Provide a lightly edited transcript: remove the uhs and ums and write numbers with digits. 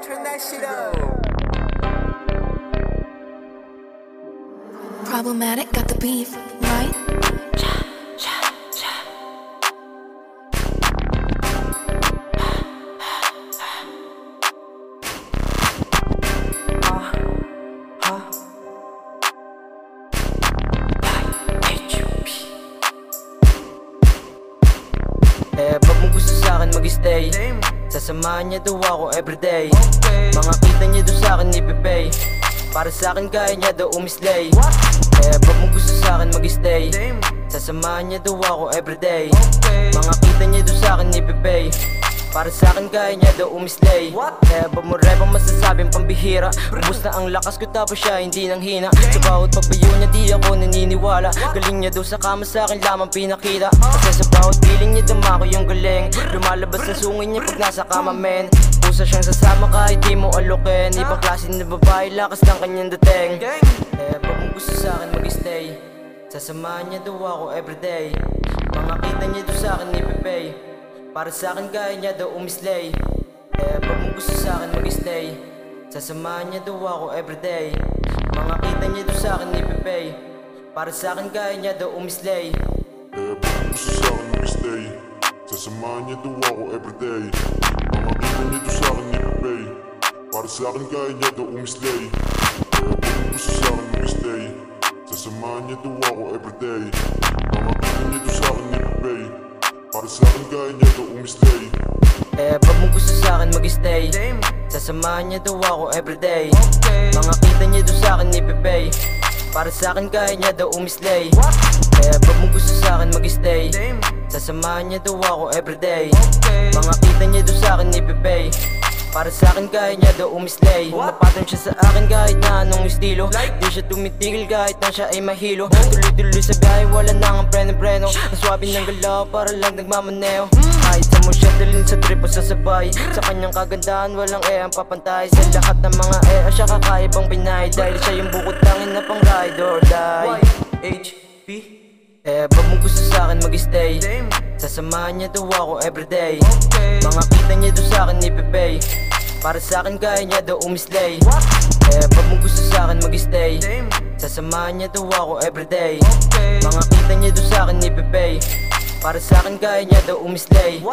turn that shit up. Problematic, got the beef, right? Pag mo gusto sa'kin mag-stay, sasamahan niya daw ako everyday. Mga kita niya daw sa'kin ipipay, para sa'kin kaya niya daw umislay. Pag mo gusto sa'kin mag-stay, sasamahan niya daw ako everyday. Mga kita niya daw sa'kin ipipay, para sa'kin kaya niya daw umislay. Ba mo repang masasabing pambihira, ubus na ang lakas ko tapos siya hindi nang hina. Sa bawat pagbayo niya di ako naniniwala, galing niya daw sa kama sa'kin lamang pinakita. Kasi sa bawat piling niya dama ko yung galing, lumalabas na sungin niya pag nasa kama men. Pusa siyang sasama kahit di mo alokin, ibang klase na babae lakas ng kanyang dating. Pag mo gusto sa'kin mag-stay, sasamahan niya daw ako everyday. Mga kita niya daw sa'kin ipipay, para sa'kin kaya niya daw umislay. Pag mo gusto sa'kin mag-stay, sasamahan niya daw ako everyday. Mga kita niya daw sa'kin ipipay, para sa'kin kaya niya daw umislay. Pag mo gusto sa'kin mag-stay, sasamahan niya daw ako everyday. Mga kita niya daw sa'kin ipipay, para sa'kin kaya niya daw umislay. Pag mo gusto sa'kin mag-stay, sasamahan niya daw ako everyday. Mga kita niya daw sa'kin ipipay, para sa'kin kaya niya daw umislay. Pag mo gusto sa'kin mag-stay, sasamahan niya daw ako everyday. Mga kita niya daw sa'kin ipipay, para sa'kin kaya niya daw umislay. Pag mo gusto sa'kin mag-stay, sasamahan niya daw ako everyday. Mga kita niya daw sa'kin ipipay, para sa'kin kaya niya daw umislay. Mapatong siya sa akin kahit na anong estilo, di siya tumitigil kahit na siya ay mahilo. Tuloy-tuloy sa biyahe, wala na ang preno-preno, ang swabe ng galaw para lang nagmamaneo. Kahit sa mo siya dalhin sa trip o sasabay, sa kanyang kagandahan walang ang papantay. Sa lahat ng mga siya kakaibang Pinay, dahil siya yung bukod langin na pang ride or die. HP. Pag mo gusto sa'kin mag-stay, sasamahan niya daw ako everyday. Mga kita niya daw sa'kin ipipay, para sa'kin kaya niya daw umislay. Pag mo gusto sa'kin mag-stay, sasamahan niya daw ako everyday. Mga kita niya daw sa'kin ipipay, para sa'kin kaya niya daw umislay.